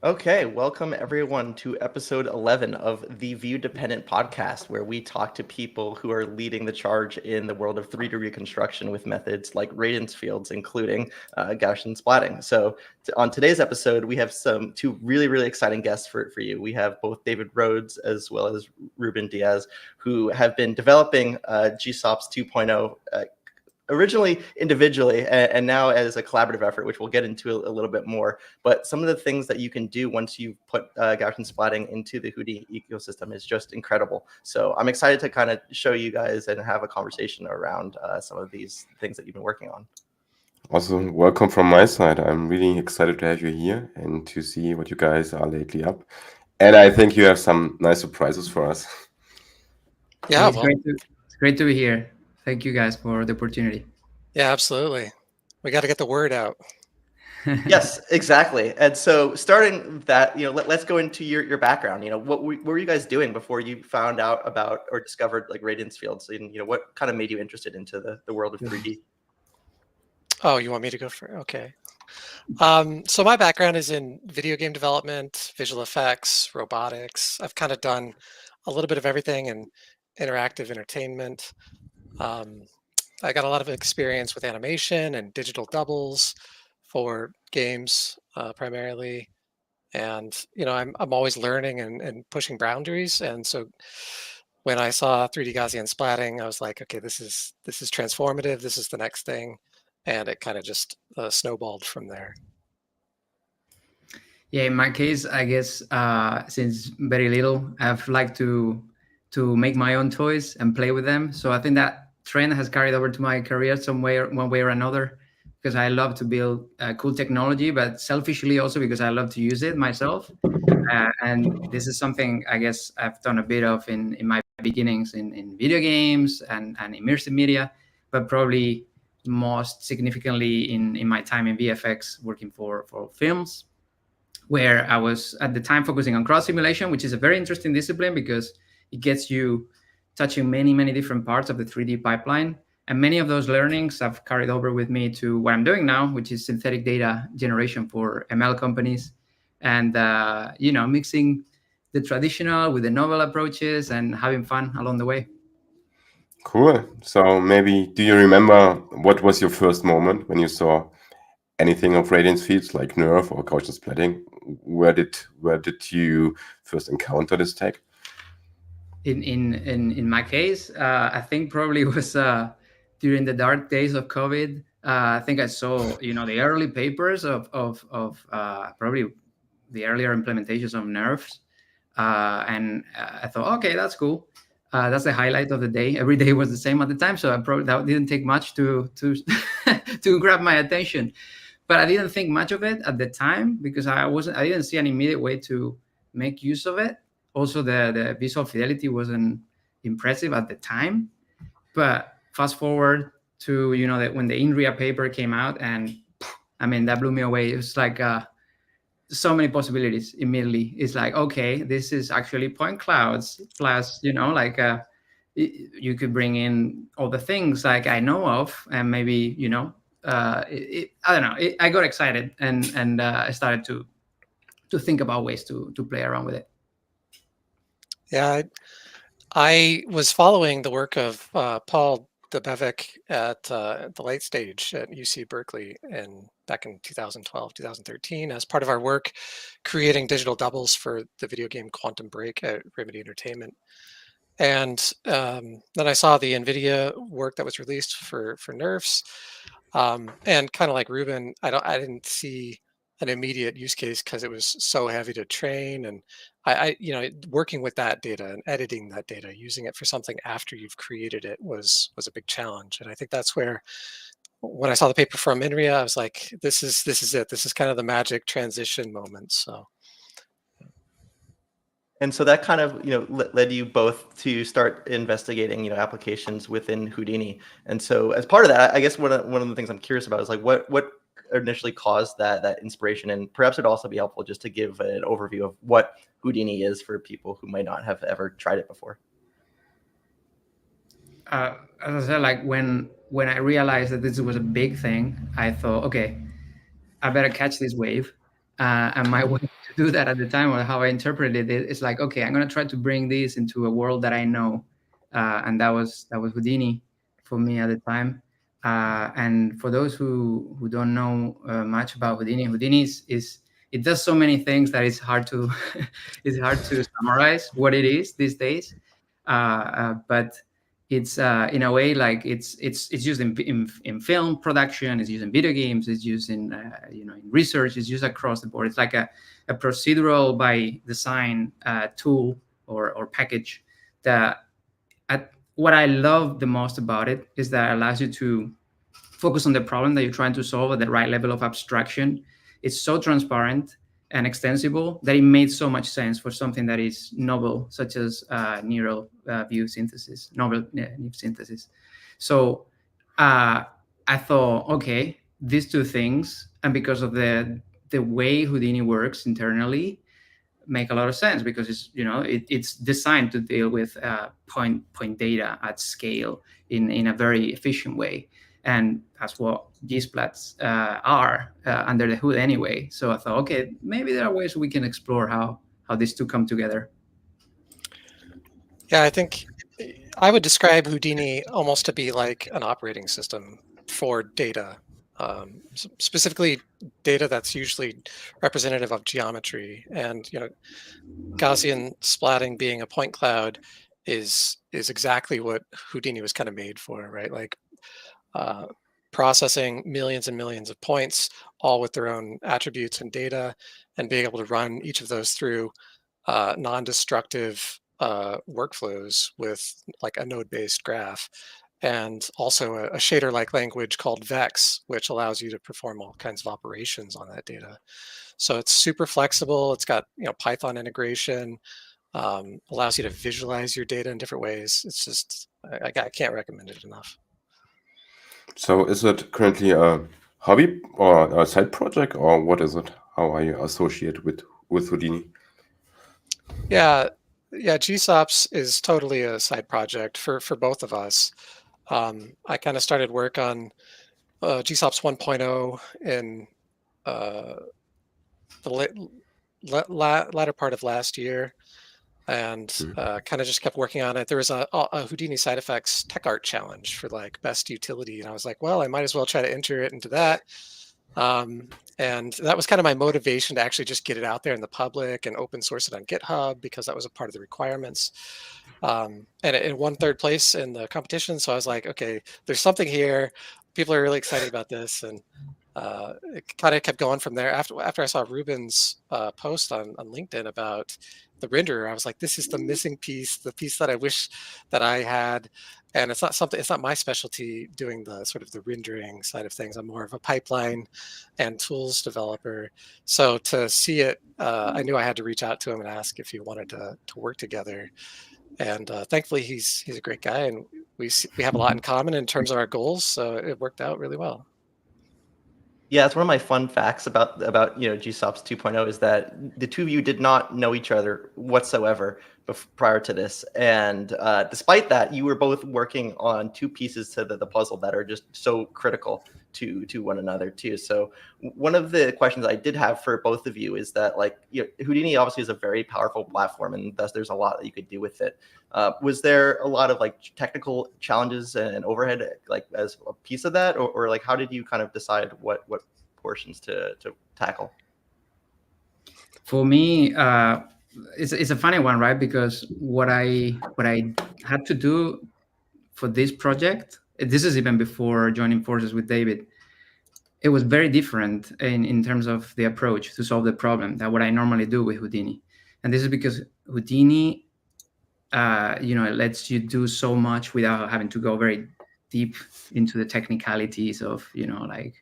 Okay, welcome everyone to episode 11 of the View Dependent podcast, where we talk to people who are leading the charge in the world of 3D reconstruction with methods like Radiance Fields, including Gaussian Splatting. So on today's episode, we have two really exciting guests for you. We have both David Rhodes as well as Ruben Diaz, who have been developing GSOPs 2.0 originally individually and now as a collaborative effort, which we'll get into a little bit more. But some of the things that you can do once you put Gaussian splatting into the Houdini ecosystem is just incredible. So I'm excited to kind of show you guys and have a conversation around some of these things that you've been working on. Also, welcome from my side. I'm really excited to have you here and to see what you guys are lately up. And I think you have some nice surprises for us. Yeah, it's great to be here. Thank you guys for the opportunity. Yeah, absolutely. We got to get the word out. Yes, exactly. And so starting that, let's go into your background. What were you guys doing before you found out about or discovered like Radiance Fields? And, what kind of made you interested into the world of 3D? Oh, you want me to go for okay. So my background is in video game development, visual effects, robotics. I've kind of done a little bit of everything in interactive entertainment. I got a lot of experience with animation and digital doubles for games primarily. And, I'm always learning and pushing boundaries. And so when I saw 3D Gaussian splatting, I was like, okay, this is transformative. This is the next thing. And it kind of just snowballed from there. Yeah, in my case, I guess since very little, I've liked to make my own toys and play with them. So I think that trend has carried over to my career one way or another, because I love to build cool technology, but selfishly also because I love to use it myself. And this is something I guess I've done a bit of in my beginnings in video games and immersive media, but probably most significantly in my time in VFX working for films, where I was at the time focusing on cross simulation, which is a very interesting discipline because it gets you touching many different parts of the 3D pipeline. And many of those learnings I've carried over with me to what I'm doing now, which is synthetic data generation for ML companies. And, mixing the traditional with the novel approaches and having fun along the way. Cool. So maybe, do you remember what was your first moment when you saw anything of Radiance Fields like Nerve or Gaussian splatting? Where did you first encounter this tech? In my case, I think probably was during the dark days of COVID. I think I saw the early papers of probably the earlier implementations of nerves, and I thought, okay, that's cool. That's the highlight of the day. Every day was the same at the time, so that didn't take much to to grab my attention. But I didn't think much of it at the time because I didn't see an immediate way to make use of it. Also, the visual fidelity wasn't impressive at the time. But fast forward to when the INRIA paper came out, and I mean that blew me away. It was like so many possibilities immediately. It's like, okay, this is actually point clouds plus you could bring in all the things like I know of, and maybe I don't know. I got excited and I started to think about ways to play around with it. Yeah, I was following the work of Paul Debevic at the late stage at UC Berkeley back in 2012, 2013, as part of our work creating digital doubles for the video game Quantum Break at Remedy Entertainment. And then I saw the NVIDIA work that was released for nerfs. And kind of like Ruben, I didn't see an immediate use case because it was so heavy to train, and I working with that data and editing that data, using it for something after you've created it was a big challenge. And I think that's where, when I saw the paper from INRIA, I was like, this is it. This is kind of the magic transition moment. So. And so that kind of, led you both to start investigating, applications within Houdini. And so as part of that, I guess one of the things I'm curious about is like what initially caused that inspiration, and perhaps it'd also be helpful just to give an overview of what Houdini is for people who might not have ever tried it before. As I said, like when I realized that this was a big thing, I thought, okay, I better catch this wave. And my way do that at the time, or how I interpreted it. It's like, okay, I'm going to try to bring this into a world that I know. And that was Houdini for me at the time. And for those who don't know much about Houdini, Houdini is it does so many things that it's hard to it's hard to summarize what it is these days. But it's in a way like it's used in film production, it's used in video games, it's used in in research, it's used across the board. It's like a procedural by design tool or package that what I love the most about it is that it allows you to focus on the problem that you're trying to solve at the right level of abstraction. It's so transparent and extensible that it made so much sense for something that is novel, such as neural view synthesis, novel view synthesis. So I thought, okay, these two things, and because of the way Houdini works internally, make a lot of sense, because it's designed to deal with point data at scale in a very efficient way. And that's what GSPLATs are under the hood anyway. So I thought, okay, maybe there are ways we can explore how these two come together. Yeah, I think I would describe Houdini almost to be like an operating system for data, specifically data that's usually representative of geometry. And Gaussian splatting being a point cloud is exactly what Houdini was kind of made for, right? Like processing millions and millions of points, all with their own attributes and data, and being able to run each of those through non-destructive workflows with like a node-based graph, and also a shader-like language called Vex, which allows you to perform all kinds of operations on that data. So it's super flexible. It's got Python integration, allows you to visualize your data in different ways. It's just I can't recommend it enough. So is it currently a hobby or a side project, or what is it? How are you associated with Houdini? Yeah, GSOPs is totally a side project for both of us. I kind of started work on GSOPs 1.0 in the latter part of last year, and kind of just kept working on it. There was a Houdini SideFX tech art challenge for like best utility, and I was like, well, I might as well try to enter it into that. And that was kind of my motivation to actually just get it out there in the public and open source it on GitHub, because that was a part of the requirements. And it won third place in the competition. So I was like, okay, there's something here. People are really excited about this. And it kind of kept going from there. After I saw Ruben's post on LinkedIn about the renderer, I was like, this is the missing piece, the piece that I wish that I had. And it's not my specialty doing the sort of the rendering side of things. I'm more of a pipeline and tools developer. So to see it, I knew I had to reach out to him and ask if he wanted to work together. And thankfully, he's a great guy, and we have a lot in common in terms of our goals. So it worked out really well. Yeah, it's one of my fun facts about GSOPs 2.0 is that the two of you did not know each other whatsoever prior to this, and despite that, you were both working on two pieces to the puzzle that are just so critical to one another too. So one of the questions I did have for both of you is that, like, Houdini obviously is a very powerful platform, and thus there's a lot that you could do with it. Was there a lot of like technical challenges and overhead like as a piece of that, or like how did you kind of decide what portions to tackle? For me, it's a funny one, right? Because what I had to do for this project, this is even before joining forces with David, it was very different in terms of the approach to solve the problem than what I normally do with Houdini. And this is because Houdini, it lets you do so much without having to go very deep into the technicalities of, like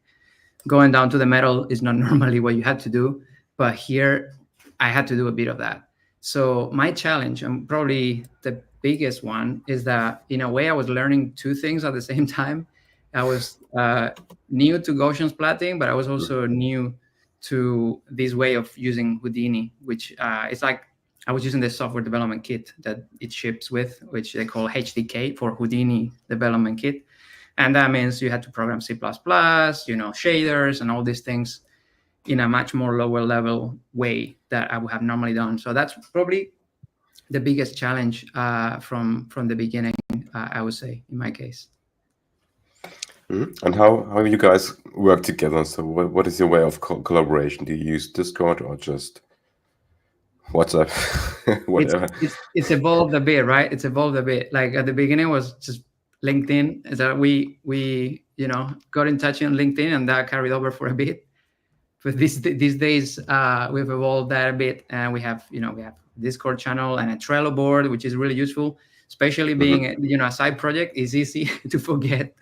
going down to the metal is not normally what you had to do. But here I had to do a bit of that. So my challenge, and probably the biggest one, is that in a way I was learning two things at the same time. I was new to Gaussian splatting, but I was also new to this way of using Houdini, which it's like I was using the software development kit that it ships with, which they call HDK for Houdini development kit. And that means you had to program C++, shaders and all these things. in a much more lower level way that I would have normally done. So that's probably the biggest challenge from the beginning, I would say, in my case. And how you guys work together? So what is your way of collaboration? Do you use Discord or just WhatsApp? Whatever. It's evolved a bit, right? It's evolved a bit. Like at the beginning was just LinkedIn. So we got in touch on LinkedIn, and that carried over for a bit. But these days we've evolved that a bit, and we have Discord channel and a Trello board, which is really useful, especially being a side project. Is easy to forget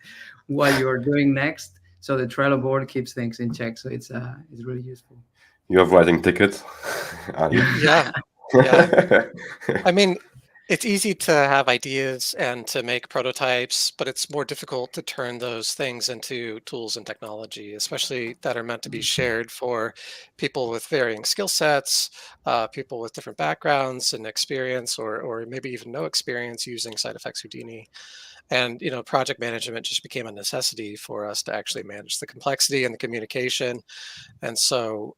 what you're doing next. So the Trello board keeps things in check. So it's really useful. You have writing tickets? Yeah. Yeah. I mean, it's easy to have ideas and to make prototypes, but it's more difficult to turn those things into tools and technology, especially that are meant to be shared for people with varying skill sets, people with different backgrounds and experience, or maybe even no experience using SideFX Houdini. And project management just became a necessity for us to actually manage the complexity and the communication. And so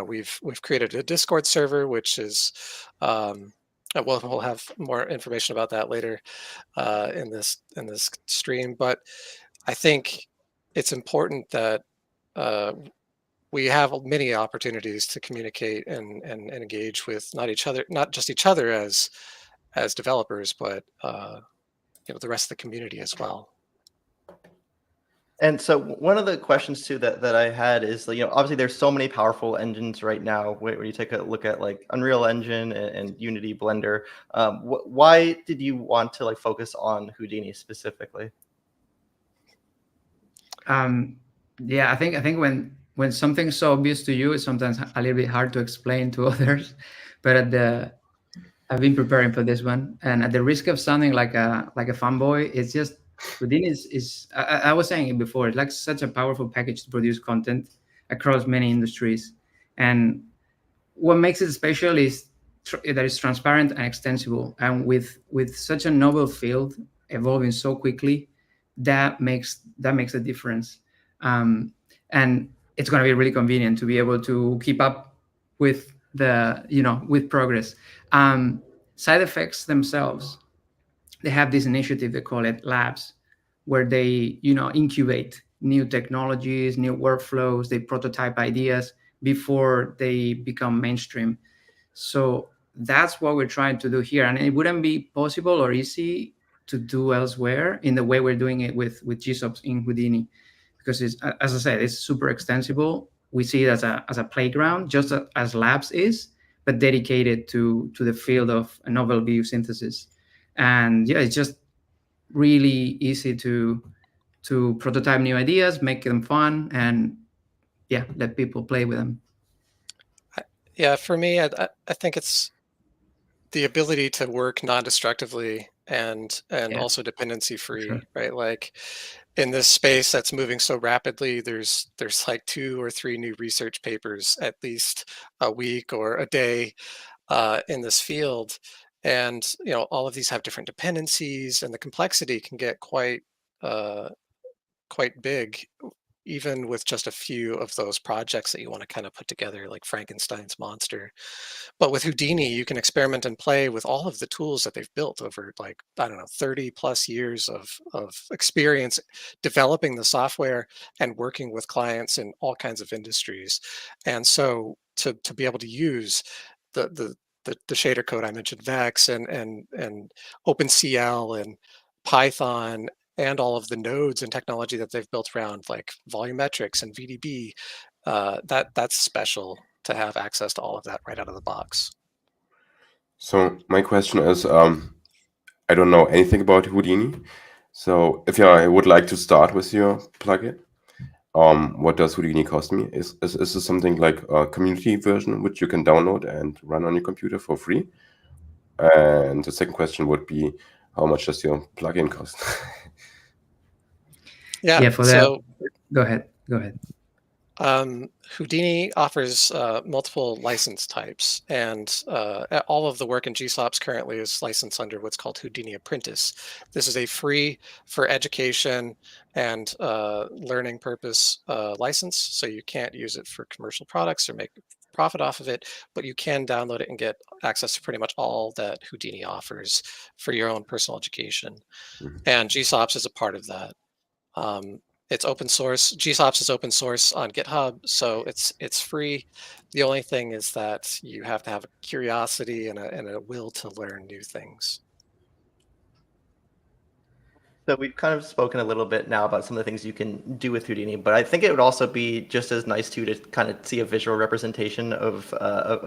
we've created a Discord server, which is we'll have more information about that later in this stream. But I think it's important that we have many opportunities to communicate and engage with not just each other as developers, but the rest of the community as well. And so one of the questions too that I had is, obviously there's so many powerful engines right now where you take a look at like Unreal Engine and Unity, Blender. Why did you want to focus on Houdini specifically? Yeah, I think when something's so obvious to you, it's sometimes a little bit hard to explain to others. But I've been preparing for this one, and at the risk of sounding like a fanboy, it's just Houdini is I was saying it before, it's like such a powerful package to produce content across many industries. And what makes it special is that it's transparent and extensible. And with such a novel field evolving so quickly, that makes a difference. And it's going to be really convenient to be able to keep up with with progress. SideFX themselves, they have this initiative, they call it labs, where they incubate new technologies, new workflows, they prototype ideas before they become mainstream. So that's what we're trying to do here, and it wouldn't be possible or easy to do elsewhere in the way we're doing it with GSOPs in Houdini, because it's, as I said, it's super extensible. We see it as a playground, just as labs is, but dedicated to the field of novel view synthesis. And yeah, it's just really easy to prototype new ideas, make them fun, and yeah, let people play with them. Yeah, for me, I think it's the ability to work non-destructively and also dependency free, sure. Right? Like in this space that's moving so rapidly, there's like 2 or 3 new research papers at least a week or a day in this field. And all of these have different dependencies, and the complexity can get quite big, even with just a few of those projects that you want to kind of put together, like Frankenstein's monster. But with Houdini, you can experiment and play with all of the tools that they've built over 30 plus years of experience developing the software and working with clients in all kinds of industries. And so to be able to use the shader code I mentioned, Vex and OpenCL and Python, and all of the nodes and technology that they've built around like volumetrics and VDB, that's special to have access to all of that right out of the box. So my question is, I don't know anything about Houdini. So if I would like to start with your plugin, what does Houdini cost me? Is this something like a community version which you can download and run on your computer for free? And the second question would be, how much does your plugin cost? Yeah, for that, go ahead. Houdini offers multiple license types, and all of the work in GSOPs currently is licensed under what's called Houdini Apprentice. This is a free for education and learning purpose license, so you can't use it for commercial products or make profit off of it, but you can download it and get access to pretty much all that Houdini offers for your own personal education. Mhm. And GSOPs is a part of that. It's open source. GSOPs is open source on GitHub, so it's free. The only thing is that you have to have a curiosity and a will to learn new things. So we've kind of spoken a little bit now about some of the things you can do with Houdini, but I think it would also be just as nice to kind of see a visual representation of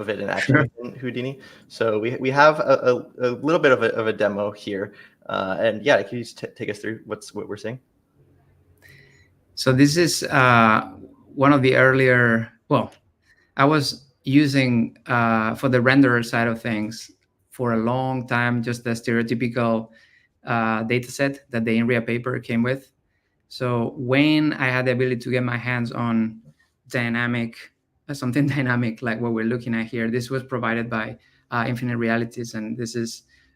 it in action Sure. in Houdini. So we have a little bit of a demo here, and yeah, can you just take us through what we're seeing? So this is one of the earlier, well, I was using for the renderer side of things for a long time, just the stereotypical data set that the INRIA paper came with. So when I had the ability to get my hands on dynamic, something dynamic like what we're looking at here, this was provided by Infinite Realities, and this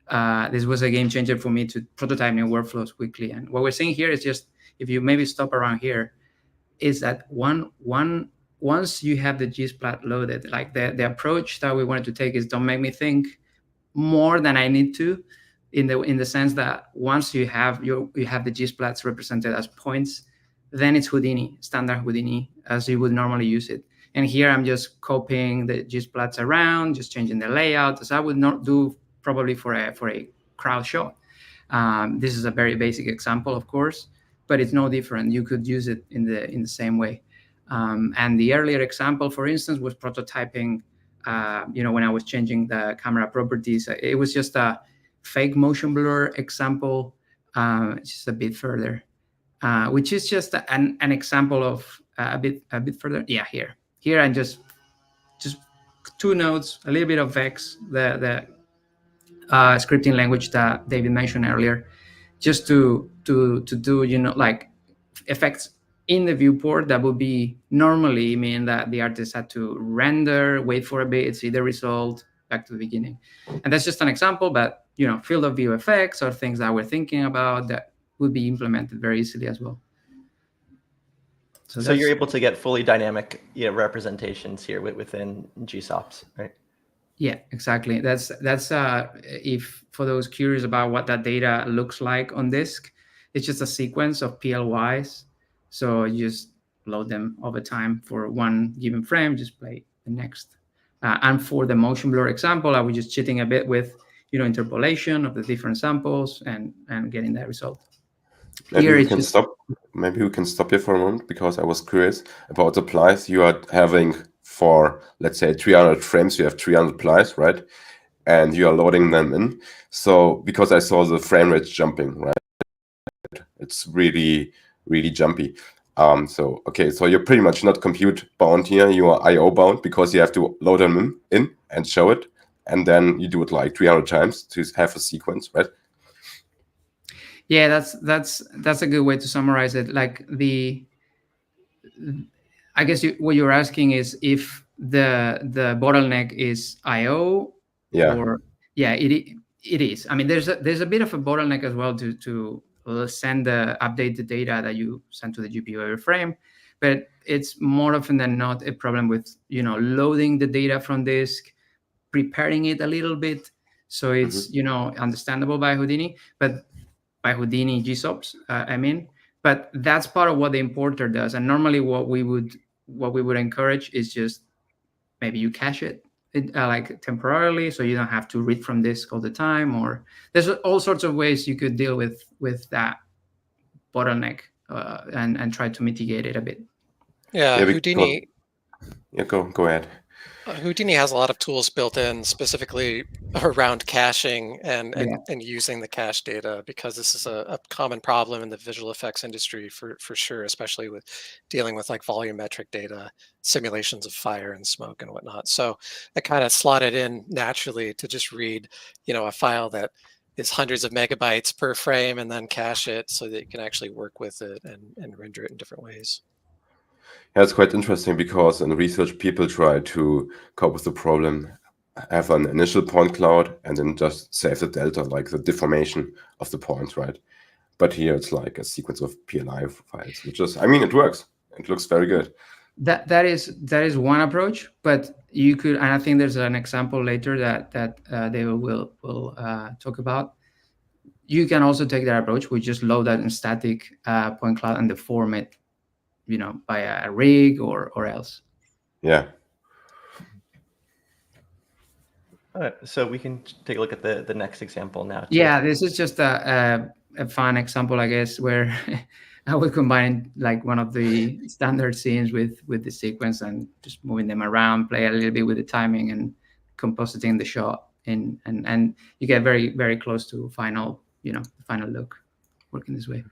was a game changer for me to prototype new workflows quickly. And what we're seeing here is just, if you maybe stop around here, is that once you have the Gsplat loaded, like the approach that we wanted to take is don't make me think more than I need to, in the sense that once you have the Gsplats represented as points, then it's Houdini, standard Houdini, as you would normally use it. And here I'm just copying the Gsplats around, just changing the layout, as I would not do probably for a crowd shot. This is a very basic example, of course, but it's no different. You could use it in the same way. And the earlier example, for instance, was prototyping. When I was changing the camera properties, it was just a fake motion blur example, just a bit further, which is just an example of a bit further. Yeah, here I'm just 2 nodes, a little bit of Vex, the scripting language that David mentioned earlier, just to do like effects in the viewport that would be normally mean that the artist had to render, wait for a bit, see the result, back to the beginning. And that's just an example, but field of view effects are things that we're thinking about that would be implemented very easily as well. So you're able to get fully dynamic representations here within GSOPs, right? Yeah, exactly. That's if for those curious about what that data looks like on disk, it's just a sequence of PLYs. So you just load them over time for one given frame, just play the next. And for the motion blur example, I was just cheating a bit with interpolation of the different samples and getting that result. Maybe we can stop here for a moment, because I was curious about the plies you are having for, let's say, 300 frames. You have 300 plies, right? And you are loading them in. So because I saw the frame rate jumping, right? It's really, really jumpy. So you're pretty much not compute bound here. You are IO bound, because you have to load them in and show it, and then you do it like 300 times to have a sequence, right? Yeah, that's a good way to summarize it. Like I guess what you're asking is if the bottleneck is IO. Yeah. Or yeah, it is. I mean, there's a bit of a bottleneck as well to update the data that you send to the GPU every frame, but it's more often than not a problem with loading the data from disk, preparing it a little bit, so it's understandable by Houdini, but by Houdini GSOPs, but that's part of what the importer does. And normally what we would encourage is just maybe you cache it like temporarily, so you don't have to read from disk all the time, or there's all sorts of ways you could deal with that bottleneck and try to mitigate it a bit. Yeah, Houdini. Yeah, go ahead. Houdini has a lot of tools built in specifically around caching and using the cache data, because this is a common problem in the visual effects industry for sure, especially with dealing with like volumetric data, simulations of fire and smoke and whatnot. So it kind of slotted in naturally to just read, a file that is hundreds of megabytes per frame and then cache it so that you can actually work with it and render it in different ways. Yeah, it's quite interesting because in research, people try to cope with the problem, have an initial point cloud, and then just save the delta, like the deformation of the points, right? But here it's like a sequence of PLI files, which is, I mean, it works. It looks very good. That is one approach, but you could, and I think there's an example later that they will talk about. You can also take that approach. We just load that in static point cloud and deform it, by a rig or else. Yeah. So we can take a look at the next example now. Too. Yeah, this is just a fun example, I guess, where I will combine like one of the standard scenes with the sequence and just moving them around, play a little bit with the timing and compositing the shot, and you get very, very close to final, final look working this way.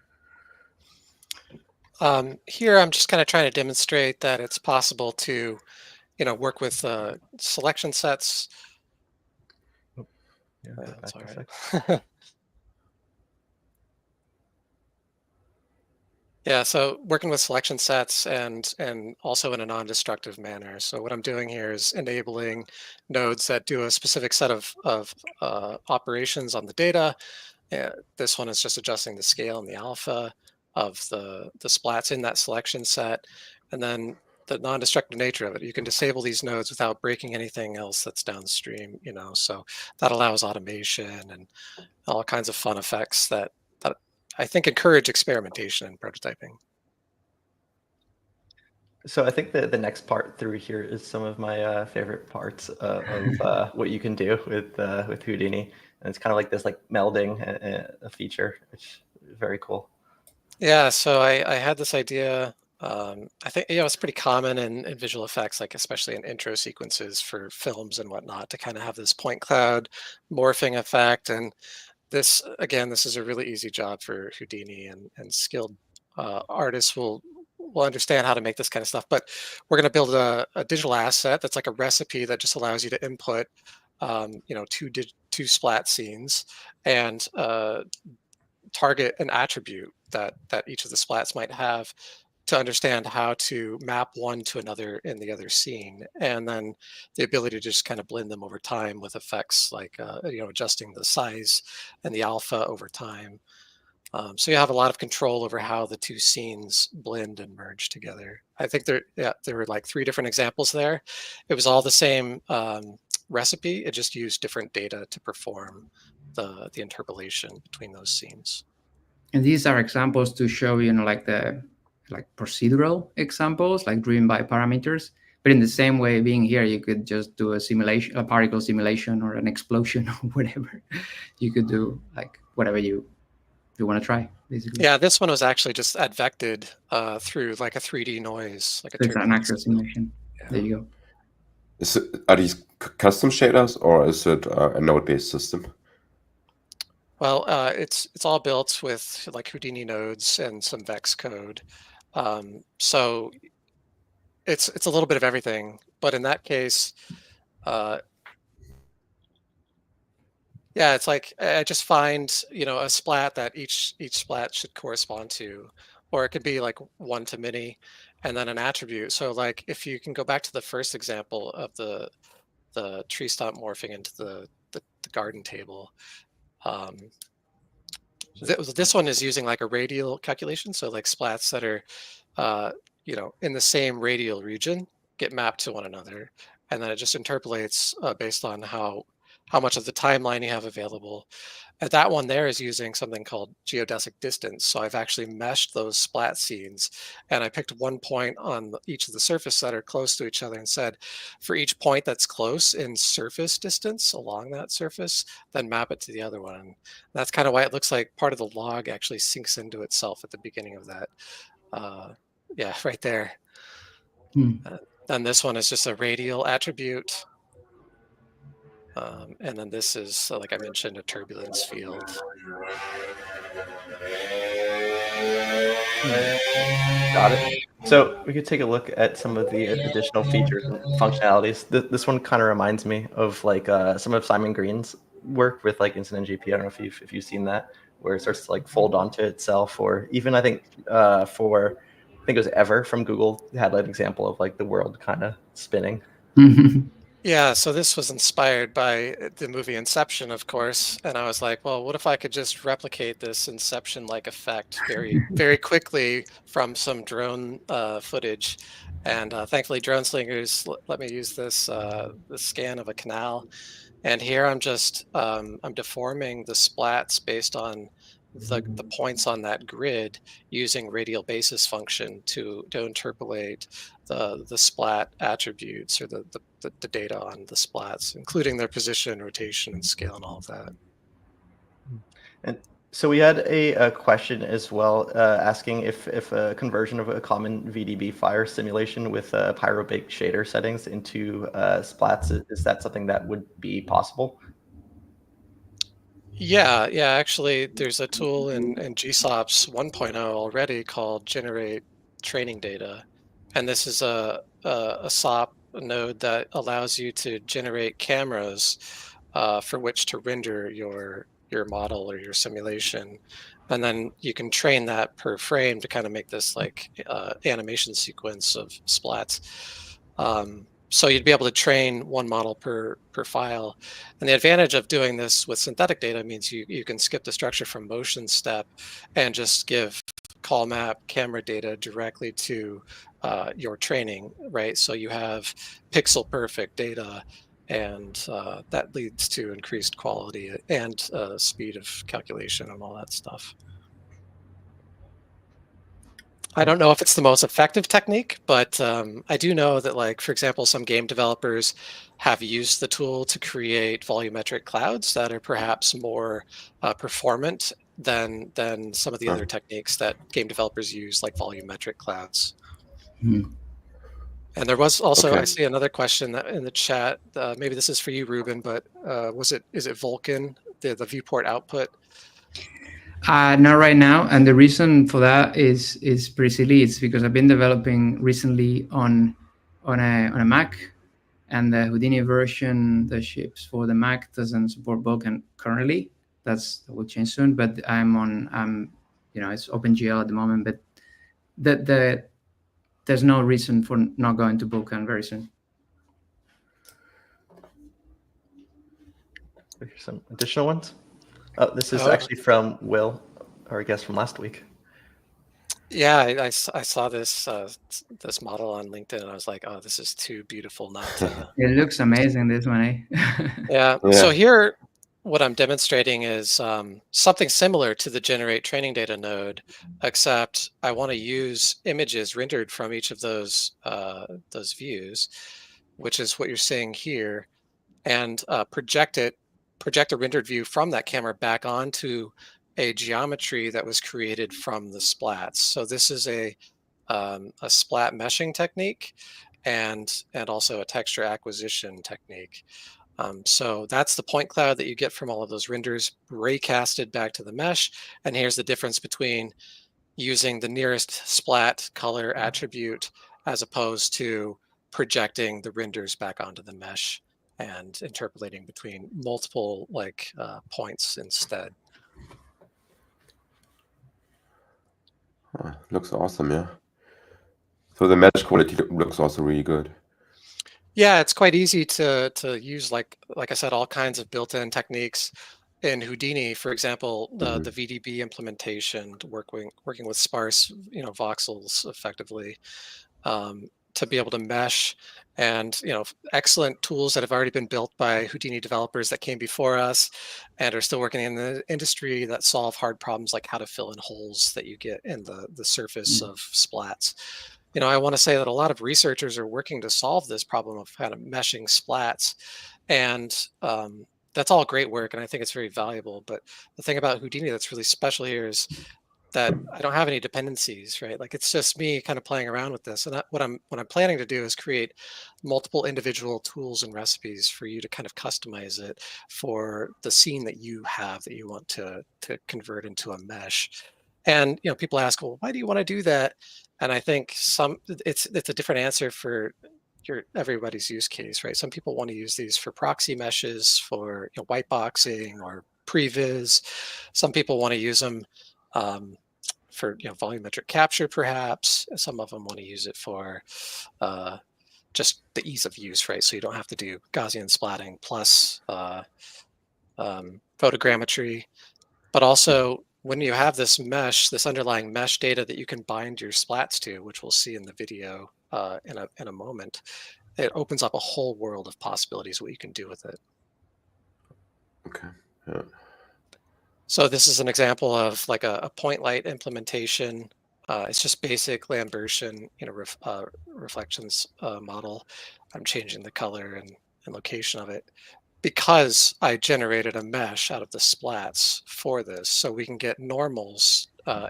Here, I'm just kind of trying to demonstrate that it's possible to, work with selection sets. Yeah, that's all right. Yeah, so working with selection sets and also in a non-destructive manner. So what I'm doing here is enabling nodes that do a specific set of operations on the data. This one is just adjusting the scale and the alpha of the splats in that selection set, and then the non-destructive nature of it. You can disable these nodes without breaking anything else that's downstream. So that allows automation and all kinds of fun effects that I think encourage experimentation and prototyping. So I think the next part through here is some of my favorite parts of what you can do with Houdini, and it's kind of like this melding a feature, which is very cool. Yeah, so I had this idea. I think it's pretty common in visual effects, like especially in intro sequences for films and whatnot, to kind of have this point cloud morphing effect. And this is a really easy job for Houdini, and skilled artists will understand how to make this kind of stuff. But we're going to build a digital asset that's like a recipe that just allows you to input, two splat scenes and target an attribute that each of the splats might have to understand how to map one to another in the other scene, and then the ability to just kind of blend them over time with effects like adjusting the size and the alpha over time. So you have a lot of control over how the two scenes blend and merge together. I think there were like 3 different examples there. It was all the same recipe. It just used different data to perform the interpolation between those scenes. And these are examples to show, like procedural examples, like driven by parameters. But in the same way, being here, you could just do a simulation, a particle simulation, or an explosion, or whatever. You could do like whatever you want to try, basically. Yeah, this one was actually just advected through like a 3D noise, like a it's an actual simulation. Yeah. There you go. Are these custom shaders, or is it a node-based system? Well, it's all built with like Houdini nodes and some Vex code. So it's a little bit of everything, but in that case, it's like I just find a splat that each splat should correspond to, or it could be like one to many, and then an attribute. So like if you can go back to the first example of the tree stump morphing into the garden table. This one is using like a radial calculation, so like splats that are in the same radial region get mapped to one another, and then it just interpolates based on how much of the timeline you have available. And that one there is using something called geodesic distance. So I've actually meshed those splat scenes, and I picked one point on each of the surface that are close to each other and said, for each point that's close in surface distance along that surface, then map it to the other one. And that's kind of why it looks like part of the log actually sinks into itself at the beginning of that. Right there. And this one is just a radial attribute. And then this is, like I mentioned, a turbulence field. Got it. So we could take a look at some of the additional features and functionalities. This one kind of reminds me of like some of Simon Green's work with like Incident GP. I don't know if you've seen that, where it starts to like fold onto itself, or even I think for think it was Ever from Google had an example of like the world kind of spinning. Yeah, so this was inspired by the movie Inception, of course, and I was like, well, what if I could just replicate this Inception-like effect very quickly from some drone footage? And thankfully, Drone Slingers let me use this the scan of a canal. And here I'm just I'm deforming the splats based on the points on that grid using radial basis function to interpolate the splat attributes or the data on the splats, including their position, rotation, and scale, and all of that. And so we had a question as well asking if a conversion of a common VDB fire simulation with pyro-baked shader settings into splats, is that something that would be possible? Yeah, actually, there's a tool in GSOPs 1.0 already called Generate Training Data. And this is a SOP node that allows you to generate cameras for which to render your model or your simulation. And then you can train that per frame to kind of make this like animation sequence of splats. So you'd be able to train one model per file. And the advantage of doing this with synthetic data means you can skip the structure from motion step and just give call map camera data directly to your training, right? So you have pixel perfect data, and that leads to increased quality and speed of calculation and all that stuff. I don't know if it's the most effective technique, but I do know that, like, for example, some game developers have used the tool to create volumetric clouds that are perhaps more performant than some of the other techniques that game developers use, like volumetric clouds. And there was also, I see another question in the chat. Maybe this is for you, Ruben, but is it Vulkan, the viewport output? Not right now, and the reason for that is pretty silly. It's because I've been developing recently on a Mac, and the Houdini version that ships for the Mac doesn't support Vulkan currently. That will change soon. But it's OpenGL at the moment. But there's no reason for not going to Vulkan very soon. Here's some additional ones. Oh, this is actually from Will, our guest from last week. Yeah, I saw this this model on LinkedIn, and I was like, oh, this is too beautiful not to. It looks amazing, this one, eh? Yeah. So here, what I'm demonstrating is something similar to the Generate Training Data node, except I want to use images rendered from each of those views, which is what you're seeing here, and project a rendered view from that camera back onto a geometry that was created from the splats. So this is a splat meshing technique and also a texture acquisition technique. So that's the point cloud that you get from all of those renders raycasted back to the mesh. And here's the difference between using the nearest splat color attribute as opposed to projecting the renders back onto the mesh and interpolating between multiple points instead. Looks awesome, yeah. So the mesh quality looks also really good. Yeah, it's quite easy to use, like I said, all kinds of built-in techniques. In Houdini, for example, the VDB implementation, working with sparse voxels effectively, to be able to mesh, and excellent tools that have already been built by Houdini developers that came before us and are still working in the industry that solve hard problems like how to fill in holes that you get in the surface of splats. I want to say that a lot of researchers are working to solve this problem of kind of meshing splats, and that's all great work, and I think it's very valuable. But the thing about Houdini that's really special here is that I don't have any dependencies, right? Like, it's just me kind of playing around with this. And what I'm planning to do is create multiple individual tools and recipes for you to kind of customize it for the scene that you have that you want to convert into a mesh. And people ask, well, why do you want to do that? And I think it's a different answer for everybody's use case, right? Some people want to use these for proxy meshes, for white boxing or previs. Some people want to use them for volumetric capture, perhaps. Some of them want to use it for just the ease of use, right? So you don't have to do Gaussian splatting plus photogrammetry. But also, when you have this mesh, this underlying mesh data that you can bind your splats to, which we'll see in the video in a moment, it opens up a whole world of possibilities what you can do with it. Okay. Yeah. So this is an example of like a point light implementation. It's just basic Lambertian, reflections model. I'm changing the color and location of it because I generated a mesh out of the splats for this. So we can get normals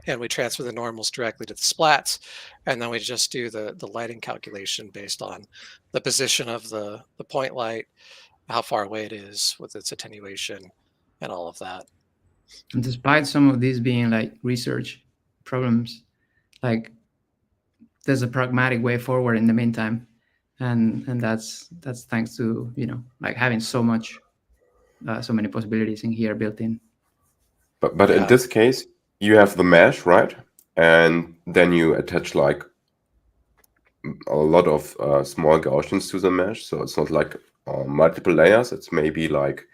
and we transfer the normals directly to the splats. And then we just do the lighting calculation based on the position of the point light, how far away it is with its attenuation and all of that. And despite some of these being like research problems, like there's a pragmatic way forward in the meantime, and that's thanks to like having so many possibilities in here built in. But in this case, you have the mesh, right? And then you attach like a lot of small Gaussians to the mesh, so it's not like multiple layers. It's maybe like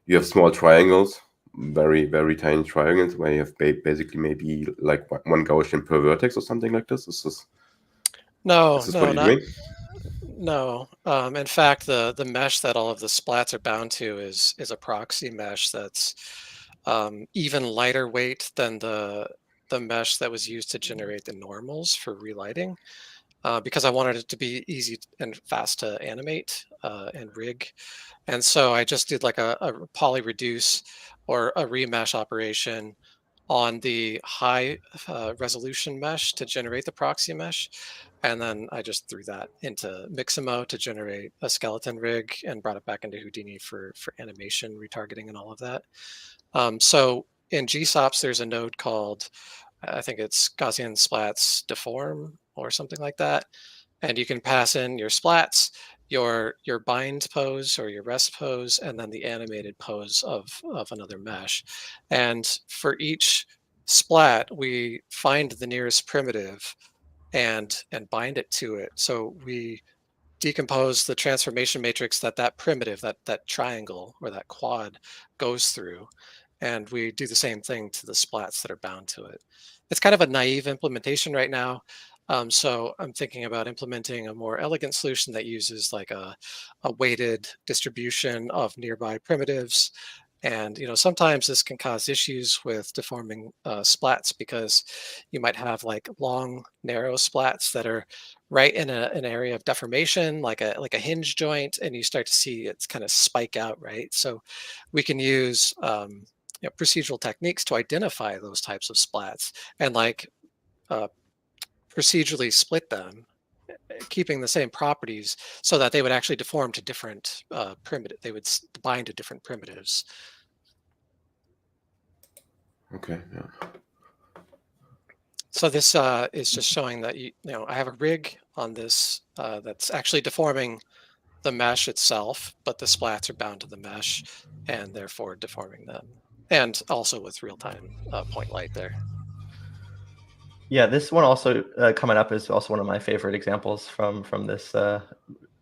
you have small triangles, very, very tiny triangles, where you have basically maybe like one Gaussian per vertex or something like this. Is this what you're doing? No. In fact, the mesh that all of the splats are bound to is a proxy mesh that's even lighter weight than the mesh that was used to generate the normals for relighting. Because I wanted it to be easy and fast to animate and rig. And so I just did like a poly reduce or a remesh operation on the high resolution mesh to generate the proxy mesh. And then I just threw that into Mixamo to generate a skeleton rig and brought it back into Houdini for animation, retargeting, and all of that. So in GSOPs, there's a node called, I think it's Gaussian splats deform or something like that. And you can pass in your splats, your bind pose or your rest pose, and then the animated pose of another mesh. And for each splat, we find the nearest primitive and bind it to it. So we decompose the transformation matrix that primitive, that triangle or that quad goes through. And we do the same thing to the splats that are bound to it. It's kind of a naive implementation right now. So I'm thinking about implementing a more elegant solution that uses like a weighted distribution of nearby primitives. And sometimes this can cause issues with deforming splats because you might have like long, narrow splats that are right in an area of deformation, like a hinge joint, and you start to see it's kind of spike out, right? So we can use procedural techniques to identify those types of splats and like procedurally split them, keeping the same properties so that they would actually deform to different primitive. They would bind to different primitives. Okay. Yeah. So this is just showing that I have a rig on this that's actually deforming the mesh itself, but the splats are bound to the mesh and therefore deforming them, and also with real-time point light there. Yeah, this one also coming up is also one of my favorite examples from this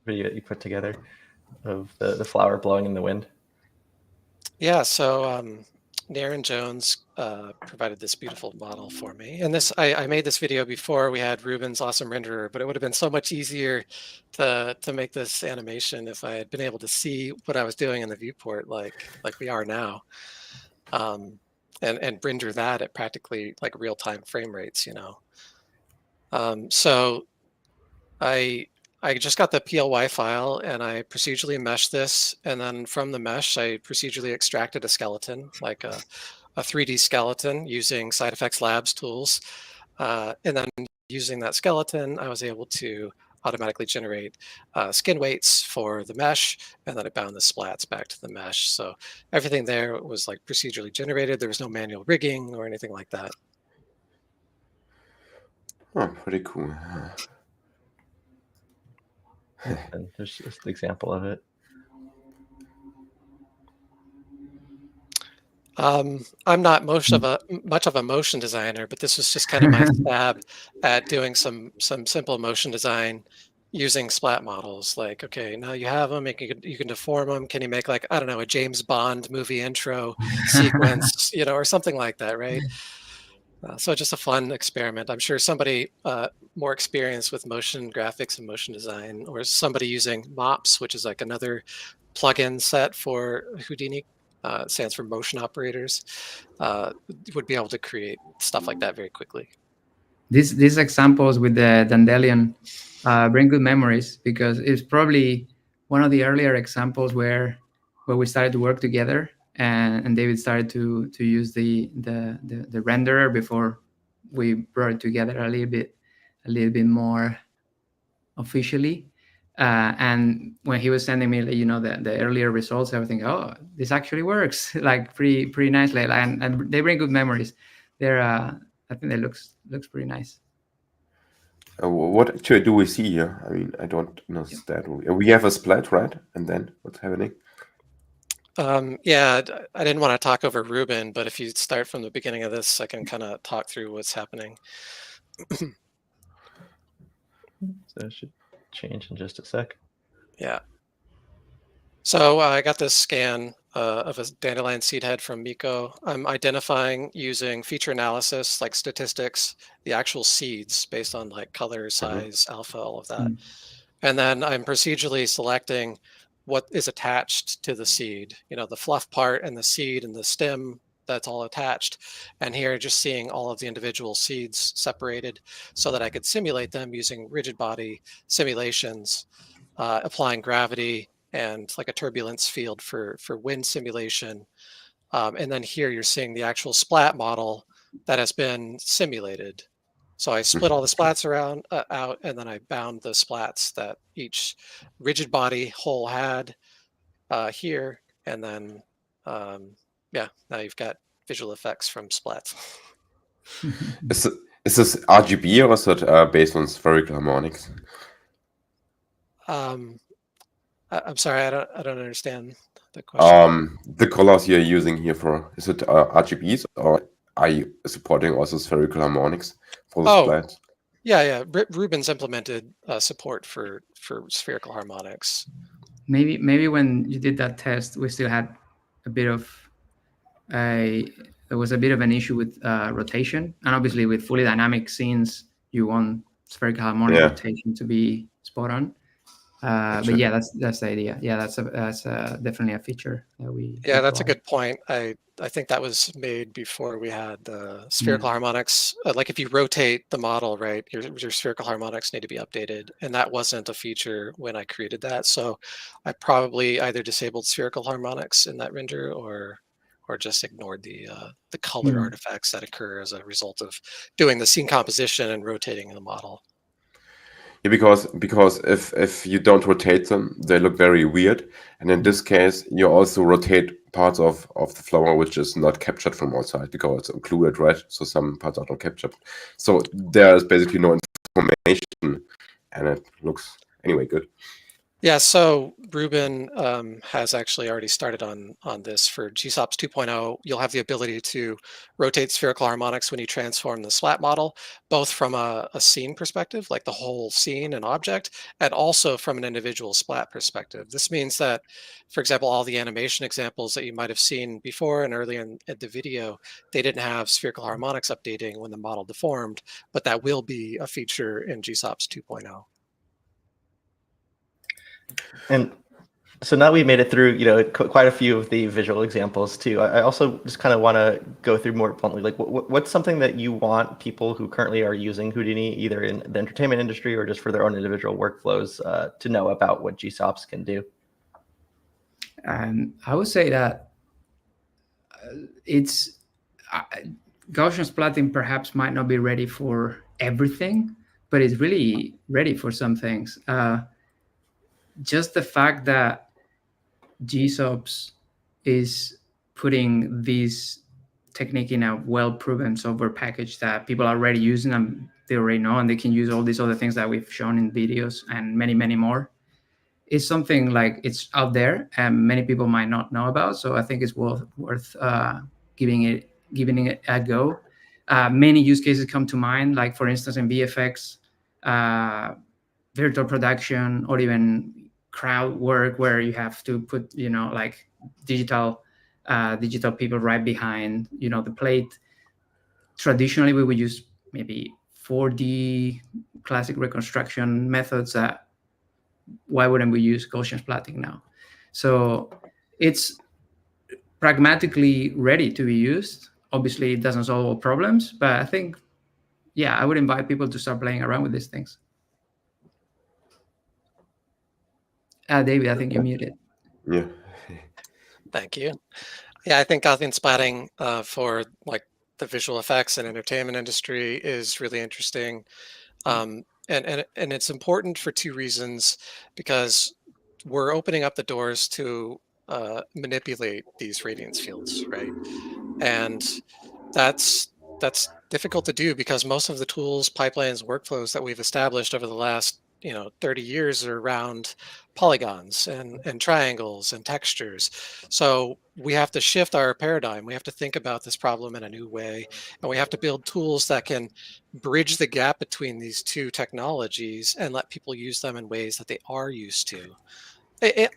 video that you put together of the flower blowing in the wind. Yeah, so Naren Jones provided this beautiful model for me. And this I made this video before we had Ruben's awesome renderer, but it would have been so much easier to make this animation if I had been able to see what I was doing in the viewport like we are now. And render that at practically like real-time frame rates, So I just got the PLY file and I procedurally meshed this. And then from the mesh, I procedurally extracted a skeleton, like a 3D skeleton using SideFX Labs tools. And then using that skeleton, I was able to automatically generate skin weights for the mesh, and then I bound the splats back to the mesh. So everything there was like procedurally generated. There was no manual rigging or anything like that. Oh, pretty cool. And there's just an example of it. I'm not much of a motion designer, but this was just kind of my stab at doing some simple motion design using splat models. Like, okay, now you have them, you can deform them. Can you make, like, I don't know, a James Bond movie intro sequence, or something like that, right? So just a fun experiment. I'm sure somebody more experienced with motion graphics and motion design, or somebody using MOPS, which is like another plugin set for Houdini, stands for motion operators, would be able to create stuff like that very quickly. These examples with the Dandelion bring good memories, because it's probably one of the earlier examples where we started to work together, and David started to use the renderer before we brought it together a little bit more officially. And when he was sending me, the earlier results, I was thinking, oh, this actually works like pretty nicely, and they bring good memories. They're I think it looks pretty nice. What actually do we see here? I mean, I don't understand. We have a splat, right? And then what's happening? Yeah, I didn't want to talk over Ruben, but if you start from the beginning of this, I can kind of talk through what's happening. So it should change in just a sec. Yeah. So I got this scan of a dandelion seed head from Miko. I'm identifying using feature analysis, like statistics, the actual seeds based on like color, size, alpha, all of that. And then I'm procedurally selecting what is attached to the seed, the fluff part and the seed and the stem, that's all attached. And here just seeing all of the individual seeds separated so that I could simulate them using rigid body simulations, applying gravity and like a turbulence field for wind simulation. And then here you're seeing the actual splat model that has been simulated. So I split all the splats around out, and then I bound the splats that each rigid body hole had here. And then, yeah, now you've got visual effects from splats. Is this RGB, or is it based on spherical harmonics? I'm sorry, I don't understand the question. The colors you're using here is it RGBs, or are you supporting also spherical harmonics for the splats? Yeah. Ruben's implemented support for spherical harmonics. Maybe when you did that test, we still had there was a bit of an issue with rotation, and obviously with fully dynamic scenes, you want spherical harmonic rotation to be spot on. But yeah, that's the idea. Yeah, that's definitely a feature that we. Yeah, that's a good point. I think that was made before we had the spherical harmonics. Like if you rotate the model, right, your spherical harmonics need to be updated, and that wasn't a feature when I created that. So I probably either disabled spherical harmonics in that render, or just ignored the color artifacts that occur as a result of doing the scene composition and rotating the model. Yeah, because if you don't rotate them, they look very weird. And in this case, you also rotate parts of the flower which is not captured from outside because it's included, right? So some parts are not captured. So there is basically no information, and it looks anyway good. Yeah, so Ruben has actually already started on this for GSOPs 2.0. You'll have the ability to rotate spherical harmonics when you transform the splat model, both from a scene perspective, like the whole scene and object, and also from an individual splat perspective. This means that, for example, all the animation examples that you might have seen before and earlier in the video, they didn't have spherical harmonics updating when the model deformed, but that will be a feature in GSOPs 2.0. And so now we've made it through, quite a few of the visual examples too. I also just kind of want to go through more bluntly, like what's something that you want people who currently are using Houdini, either in the entertainment industry or just for their own individual workflows, to know about what GSOPs can do? I would say that it's Gaussian splatting perhaps might not be ready for everything, but it's really ready for some things. Just the fact that GSOPs is putting this technique in a well-proven software package that people are already using and they already know, and they can use all these other things that we've shown in videos and many, many more. It's something like it's out there and many people might not know about. So I think it's worth giving it a go. Many use cases come to mind, like for instance in VFX, virtual production, or even crowd work where you have to put, like digital people right behind, the plate. Traditionally, we would use maybe 4D classic reconstruction methods. Why wouldn't we use Gaussian splatting now? So it's pragmatically ready to be used. Obviously, it doesn't solve all problems, but I think, yeah, I would invite people to start playing around with these things. David, I think you're muted. Yeah. Thank you. Yeah, I think Gaussian splatting for like the visual effects and entertainment industry is really interesting. And it's important for two reasons, because we're opening up the doors to manipulate these radiance fields, right? And that's difficult to do because most of the tools, pipelines, workflows that we've established over the last 30 years are around polygons and triangles and textures. So we have to shift our paradigm. We have to think about this problem in a new way, and we have to build tools that can bridge the gap between these two technologies and let people use them in ways that they are used to,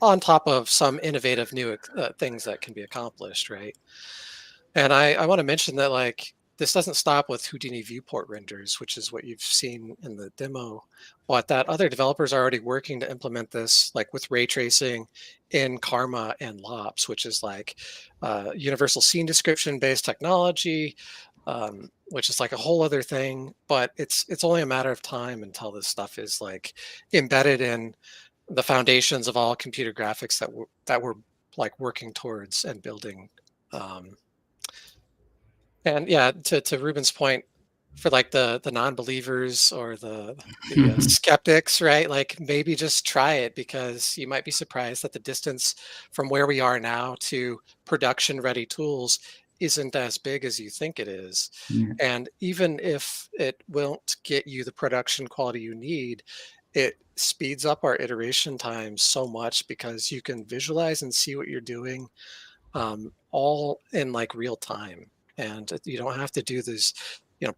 on top of some innovative new things that can be accomplished, right? And I want to mention that, like, this doesn't stop with Houdini viewport renders, which is what you've seen in the demo, but that other developers are already working to implement this, like with ray tracing in Karma and LOPS, which is like universal scene description based technology, which is like a whole other thing. But it's only a matter of time until this stuff is like embedded in the foundations of all computer graphics that we're like working towards and building. And yeah, to Ruben's point, for like the non-believers or the skeptics, right? Like maybe just try it, because you might be surprised that the distance from where we are now to production-ready tools isn't as big as you think it is. Yeah. And even if it won't get you the production quality you need, it speeds up our iteration time so much, because you can visualize and see what you're doing all in like real time. And you don't have to do these,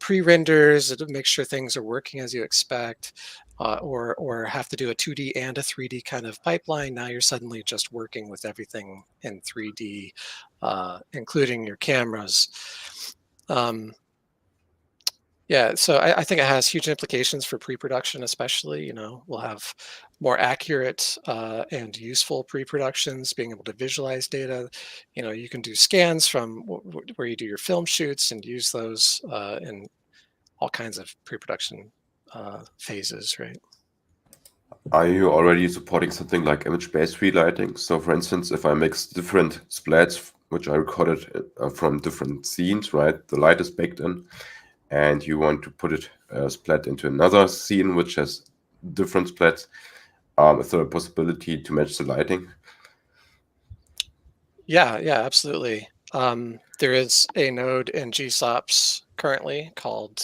pre-renders to make sure things are working as you expect, or have to do a 2D and a 3D kind of pipeline. Now you're suddenly just working with everything in 3D, including your cameras. Yeah, so I think it has huge implications for pre-production, especially. We'll have more accurate and useful pre-productions, being able to visualize data. You can do scans from where you do your film shoots and use those in all kinds of pre-production phases, right? Are you already supporting something like image-based relighting? So, for instance, if I mix different splats, which I recorded from different scenes, right? The light is baked in, and you want to put it splat into another scene which has different splats. Is there a possibility to match the lighting? Yeah, absolutely. There is a node in GSOPs currently called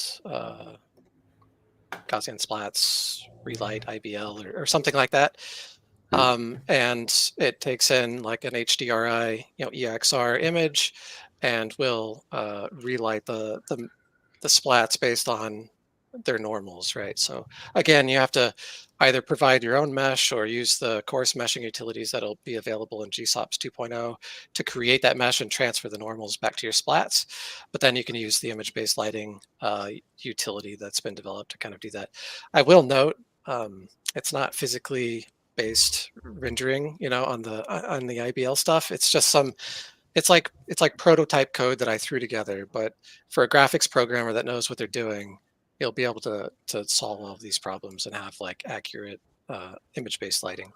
Gaussian Splats Relight IBL or something like that. And it takes in like an HDRI, EXR image, and will relight the splats based on their normals, right? So again, you have to either provide your own mesh or use the coarse meshing utilities that'll be available in GSOPs 2.0 to create that mesh and transfer the normals back to your splats. But then you can use the image-based lighting utility that's been developed to kind of do that. I will note it's not physically based rendering, on the IBL stuff. It's just it's like prototype code that I threw together, but for a graphics programmer that knows what they're doing, you'll be able to solve all of these problems and have like accurate image-based lighting.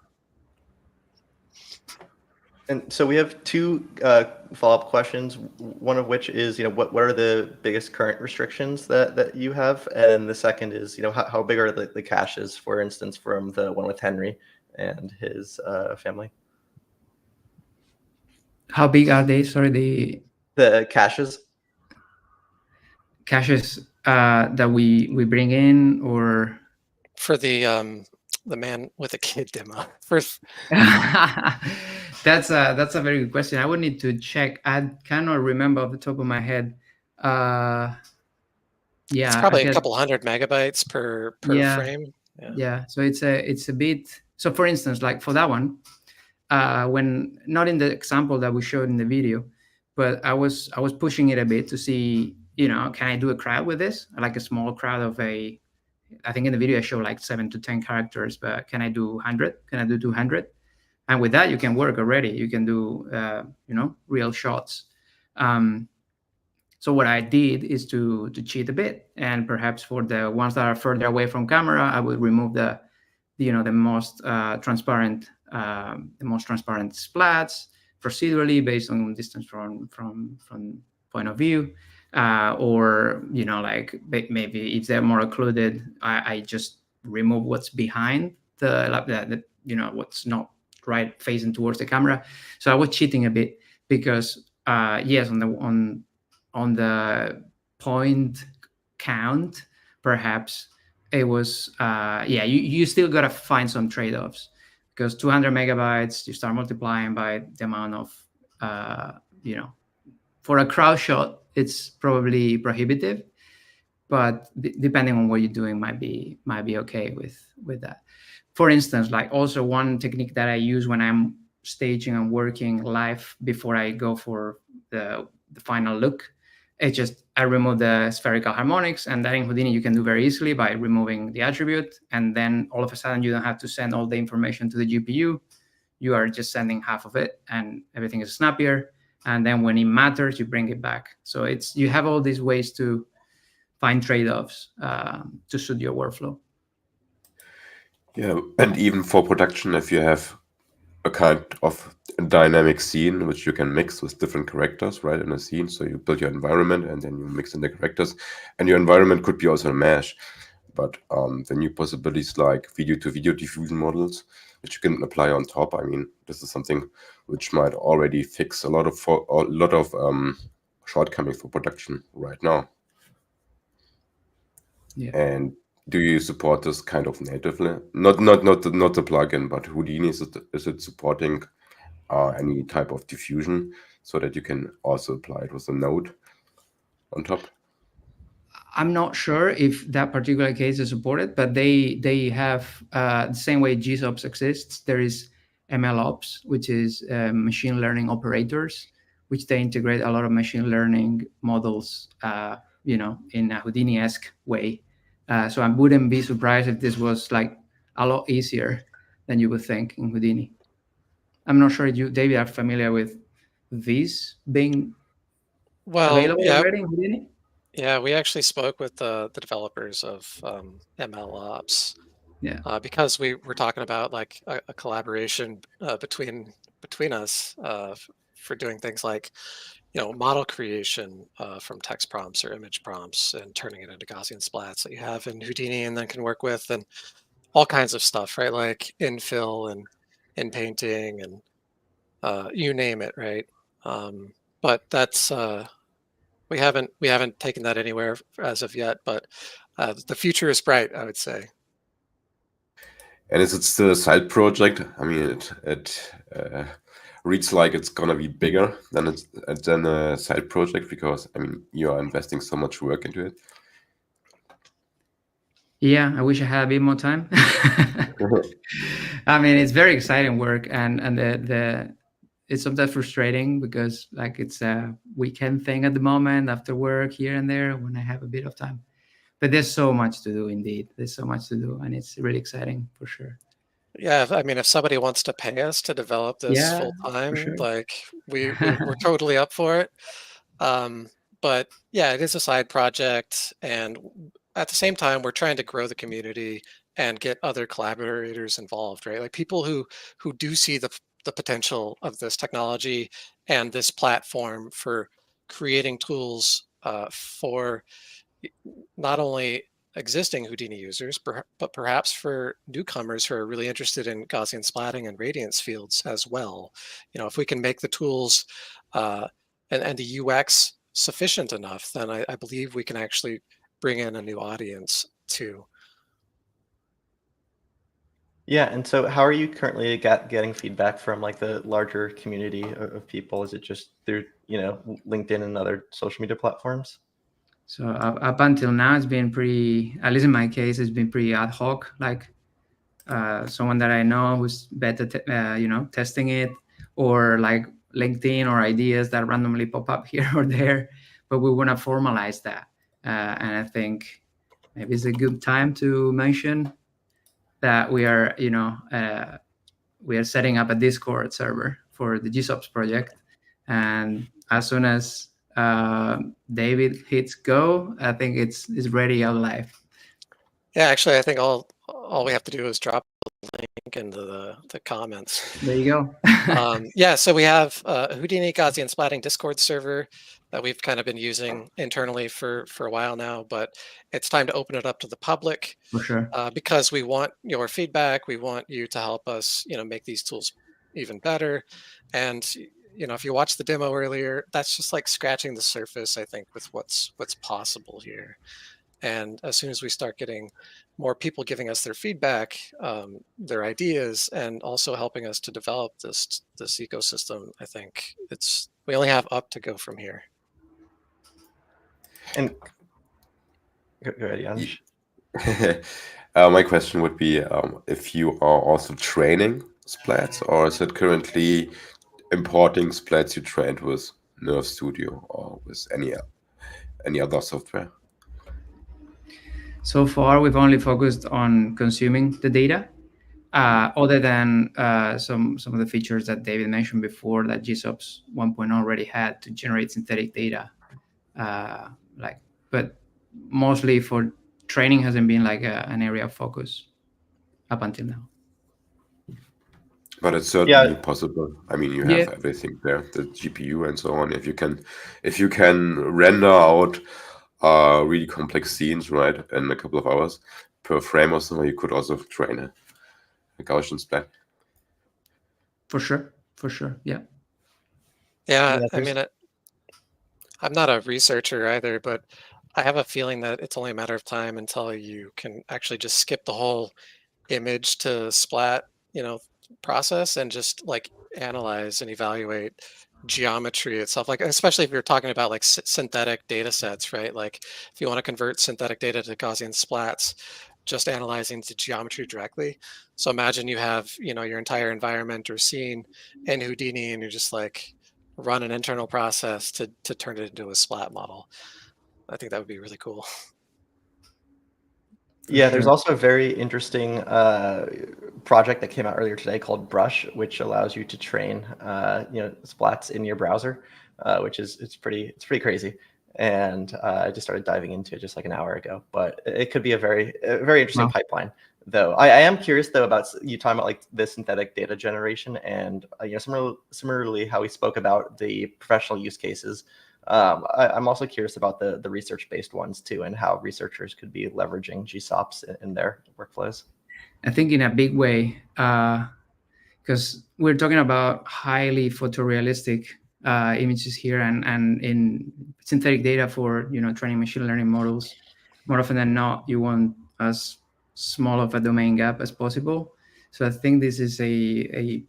And so we have two follow-up questions. One of which is, what are the biggest current restrictions that you have? And the second is, how big are the caches, for instance, from the one with Henry and his family? How big are they? Sorry, the caches. Caches that we bring in, or for the man with a kid demo. First, That's a very good question. I would need to check. I cannot remember off the top of my head. It's Yeah, I probably a guess. couple hundred megabytes per Yeah. frame. Yeah. So it's a bit. So for instance, like for that one, when not in the example that we showed in the video, but I was pushing it a bit to see, can I do a crowd with this? Like a small crowd of I think in the video I show like 7 to 10 characters, but can I do 100? Can I do 200? And with that, you can work already. You can do, real shots. So what I did is to cheat a bit, and perhaps for the ones that are further away from camera, I would remove the most transparent splats procedurally based on distance from point of view, or like maybe if they're more occluded, I just remove what's behind the what's not right facing towards the camera. So I was cheating a bit because yes, on the point count, perhaps it was you still got to find some trade-offs, because 200 megabytes, you start multiplying by the amount of for a crowd shot, it's probably prohibitive, but depending on what you're doing, might be okay with that. For instance, like also one technique that I use when I'm staging and working live before I go for the final look, it's just I remove the spherical harmonics, and that in Houdini you can do very easily by removing the attribute, and then all of a sudden you don't have to send all the information to the GPU. You are just sending half of it, and everything is snappier. And then when it matters, you bring it back. So you have all these ways to find trade-offs to suit your workflow. Yeah, and even for production, if you have a kind of dynamic scene which you can mix with different characters, right, in a scene. So you build your environment and then you mix in the characters, and your environment could be also a mesh. But the new possibilities like video-to-video diffusion models, which you can apply on top. I mean, this is something which might already fix a lot of shortcomings for production right now. Yeah. And do you support this kind of natively? Not the plugin, but Houdini, is it supporting any type of diffusion so that you can also apply it with a node on top? I'm not sure if that particular case is supported, but they have the same way GSOPs exists. There is MLOps, which is machine learning operators, which they integrate a lot of machine learning models, in a Houdini-esque way. So I wouldn't be surprised if this was like a lot easier than you would think in Houdini. I'm not sure if you, David, are familiar with these being available already in Houdini? Yeah, we actually spoke with the developers of MLOps. Yeah. Because we were talking about like a collaboration between us for doing things like, model creation from text prompts or image prompts and turning it into Gaussian splats that you have in Houdini and then can work with, and all kinds of stuff, right? Like infill and in painting and you name it, right? But that's we haven't taken that anywhere as of yet, but the future is bright, I would say. And is it still a side project? I mean, it reads like it's gonna be bigger than a side project, because I mean you are investing so much work into it. Yeah, I wish I had a bit more time. I mean, it's very exciting work, and it's sometimes frustrating because like it's a weekend thing at the moment after work here and there when I have a bit of time. But there's so much to do, indeed. There's so much to do, and it's really exciting for sure. Yeah, I mean, if somebody wants to pay us to develop this full time, sure. like we're totally up for it. But yeah, it is a side project, and at the same time, we're trying to grow the community and get other collaborators involved, right? Like people who do see the potential of this technology and this platform for creating tools for not only existing Houdini users, but perhaps for newcomers who are really interested in Gaussian splatting and Radiance fields as well. If we can make the tools and the UX sufficient enough, then I believe we can actually bring in a new audience too. Yeah, and so how are you currently getting feedback from like the larger community of people? Is it just through, LinkedIn and other social media platforms? So up until now, it's been pretty, at least in my case, it's been pretty ad hoc. Like someone that I know who's better, testing it, or like LinkedIn or ideas that randomly pop up here or there. But we want to formalize that, and I think maybe it's a good time to mention that we are, we are setting up a Discord server for the GSOPs project, and as soon as David hits go, I think it's ready out live. Yeah, actually, I think all we have to do is drop the link into the comments. There you go. Yeah, so we have a Houdini Gaussian Splatting Discord server that we've kind of been using internally for a while now, but it's time to open it up to the public. For sure. Because we want your feedback. We want you to help us, make these tools even better. And if you watched the demo earlier, that's just like scratching the surface, I think, with what's possible here. And as soon as we start getting more people giving us their feedback, their ideas, and also helping us to develop this ecosystem, I think we only have up to go from here. And go ahead, Janusz. My question would be if you are also training splats, or is it currently importing splats you trained with Nerve Studio or with any other software? So far, we've only focused on consuming the data, other than some of the features that David mentioned before that GSOPs 1.0 already had to generate synthetic data. But mostly for training hasn't been like an area of focus up until now. But it's certainly possible. I mean, you have everything there, the GPU and so on. If you can render out really complex scenes, right, in a couple of hours per frame or so, you could also train a Gaussian splat. For sure, yeah. Yeah, I mean, I'm not a researcher either, but I have a feeling that it's only a matter of time until you can actually just skip the whole image to splat, process and just like analyze and evaluate geometry itself. Like, especially if you're talking about like synthetic data sets, right? Like if you want to convert synthetic data to Gaussian splats, just analyzing the geometry directly. So imagine you have, your entire environment or scene in Houdini and you're just like run an internal process to turn it into a splat model. I think that would be really cool. Yeah, there's also a very interesting project that came out earlier today called Brush, which allows you to train splats in your browser, which it's pretty crazy. And I just started diving into it just like an hour ago, but it could be a very interesting pipeline. Though I am curious though about you talking about like the synthetic data generation and similarly how we spoke about the professional use cases. I'm also curious about the research-based ones too, and how researchers could be leveraging GSOPs in their workflows. I think in a big way, because we're talking about highly photorealistic images here, and in synthetic data for training machine learning models, more often than not, you want as small of a domain gap as possible. So I think this is a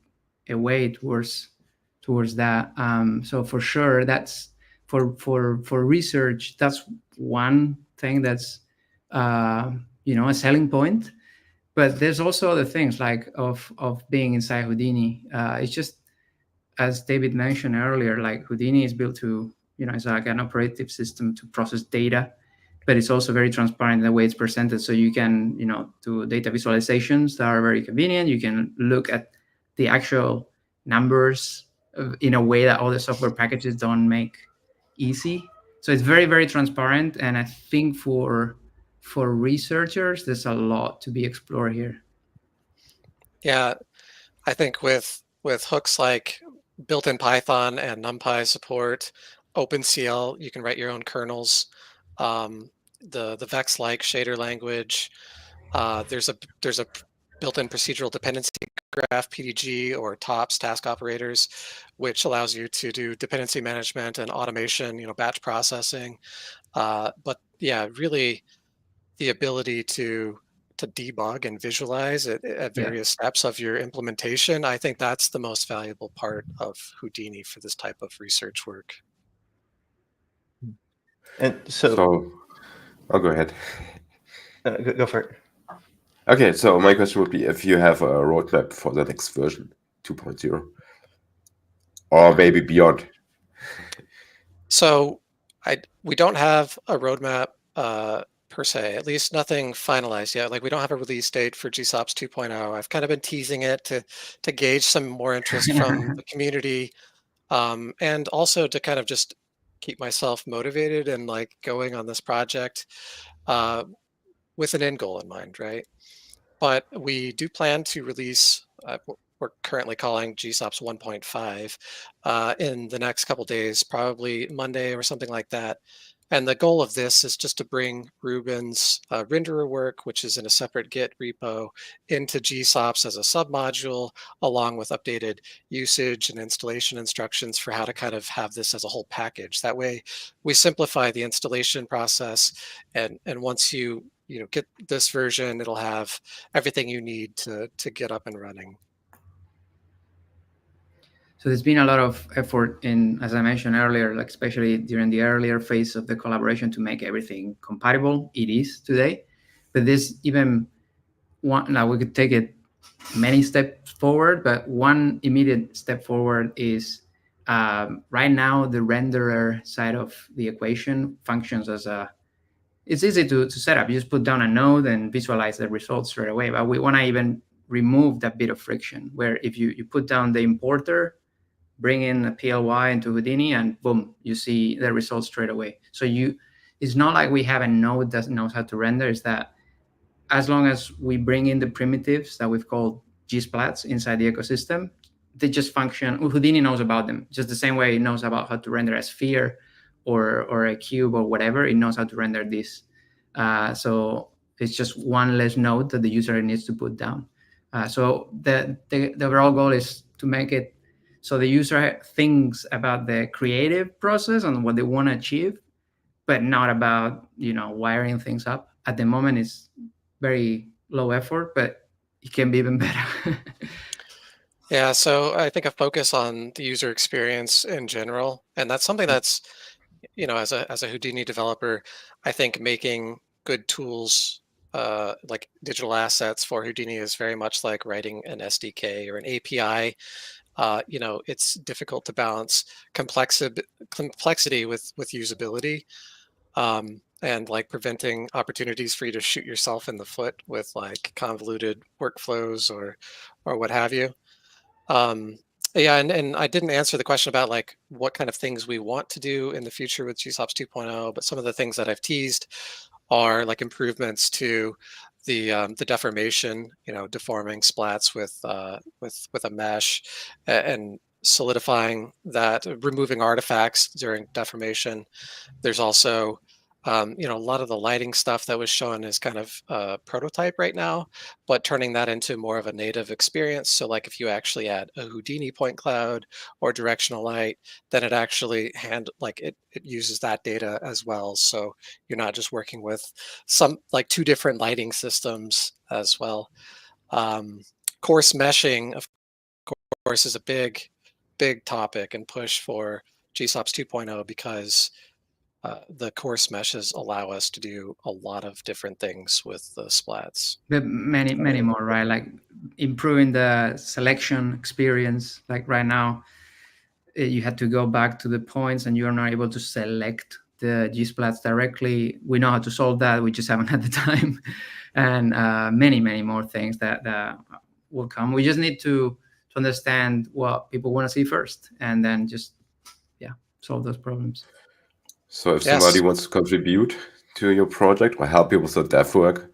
way towards that. So for sure, that's for research, that's one thing that's a selling point. But there's also other things like of being inside Houdini. It's just, as David mentioned earlier, like Houdini is built to, it's like an operative system to process data, but it's also very transparent in the way it's presented. So you can, do data visualizations that are very convenient. You can look at the actual numbers in a way that other software packages don't make easy. So it's very, very transparent. And I think for researchers, there's a lot to be explored here. Yeah, I think with hooks like built-in Python and NumPy support, OpenCL, you can write your own kernels. The Vex-like shader language. There's a built-in procedural dependency graph, PDG, or TOPS, task operators, which allows you to do dependency management and automation, batch processing. But yeah, really the ability to debug and visualize it at various steps of your implementation, I think that's the most valuable part of Houdini for this type of research work. And so I'll go ahead. Go for it. Okay, so my question would be if you have a roadmap for the next version, 2.0, or maybe beyond. So we don't have a roadmap per se, at least nothing finalized yet. Like we don't have a release date for GSOPs 2.0. I've kind of been teasing it to gauge some more interest from the community, and also to kind of just keep myself motivated and like going on this project with an end goal in mind, right? But we do plan to release, we're currently calling GSOPs 1.5 in the next couple days, probably Monday or something like that. And the goal of this is just to bring Ruben's renderer work, which is in a separate Git repo, into GSOPs as a submodule, along with updated usage and installation instructions for how to kind of have this as a whole package. That way, we simplify the installation process, and once you get this version, it'll have everything you need to get up and running. So there's been a lot of effort in, as I mentioned earlier, like especially during the earlier phase of the collaboration to make everything compatible. It is today, but this even one, now we could take it many steps forward, but one immediate step forward is right now the renderer side of the equation functions as it's easy to set up. You just put down a node and visualize the results straight away. But we want to even remove that bit of friction where if you put down the importer, bring in a PLY into Houdini, and boom, you see the results straight away. So it's not like we have a node that knows how to render. It's that as long as we bring in the primitives that we've called G-splats inside the ecosystem, they just function. Houdini knows about them, just the same way it knows about how to render a sphere or a cube or whatever. It knows how to render this. So it's just one less node that the user needs to put down. So the overall goal is to make it so the user thinks about the creative process and what they want to achieve, but not about wiring things up. At the moment, it's very low effort, but it can be even better. Yeah, so I think a focus on the user experience in general, and that's something that's, as a Houdini developer, I think making good tools like digital assets for Houdini is very much like writing an SDK or an API. It's difficult to balance complexity with usability, and like preventing opportunities for you to shoot yourself in the foot with like convoluted workflows or what have you. Yeah, and I didn't answer the question about like what kind of things we want to do in the future with GSOPs 2.0, but some of the things that I've teased are like improvements to the deformation, deforming splats with a mesh, and solidifying that, removing artifacts during deformation. There's also a lot of the lighting stuff that was shown is kind of prototype right now, but turning that into more of a native experience. So like if you actually add a Houdini point cloud or directional light, then it actually it uses that data as well. So you're not just working with some like two different lighting systems as well. Coarse meshing, of course, is a big topic and push for GSOPs 2.0 because the coarse meshes allow us to do a lot of different things with the splats. But many more, right? Like improving the selection experience. Like right now, you had to go back to the points and you're not able to select the G-splats directly. We know how to solve that. We just haven't had the time. And many more things that will come. We just need to understand what people want to see first and then just, solve those problems. So if somebody wants to contribute to your project or help you with the dev work,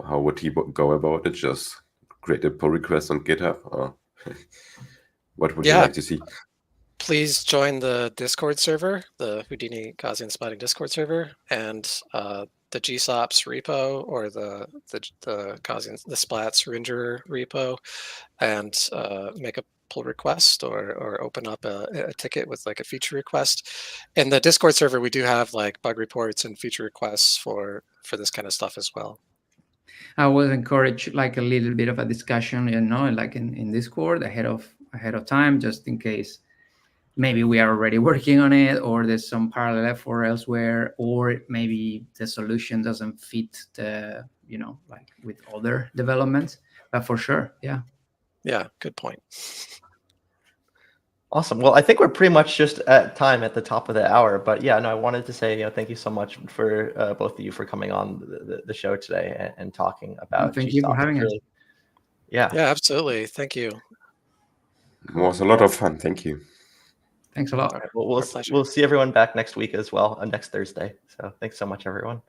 how would he go about it? Just create a pull request on GitHub? Or what would you like to see? Please join the Discord server, the Houdini Gaussian Splatting Discord server, and the GSOPs repo or the Gaussian the Splats renderer repo, and make a pull request or open up a ticket with like a feature request. In the Discord server, we do have like bug reports and feature requests for this kind of stuff as well. I will encourage like a little bit of a discussion, like in Discord ahead of time, just in case maybe we are already working on it, or there's some parallel effort elsewhere, or maybe the solution doesn't fit the, like with other developments. But for sure, yeah. Yeah, good point. Awesome. Well, I think we're pretty much just at time at the top of the hour, but yeah, no, I wanted to say, thank you so much for both of you for coming on the show today and talking about Thank you for GSOPs. having us. Really, yeah, absolutely. Thank you. It was a lot of fun. Thank you. Thanks a lot. All right. Well, Our pleasure. we'll see everyone back next week as well, next Thursday. So thanks so much, everyone.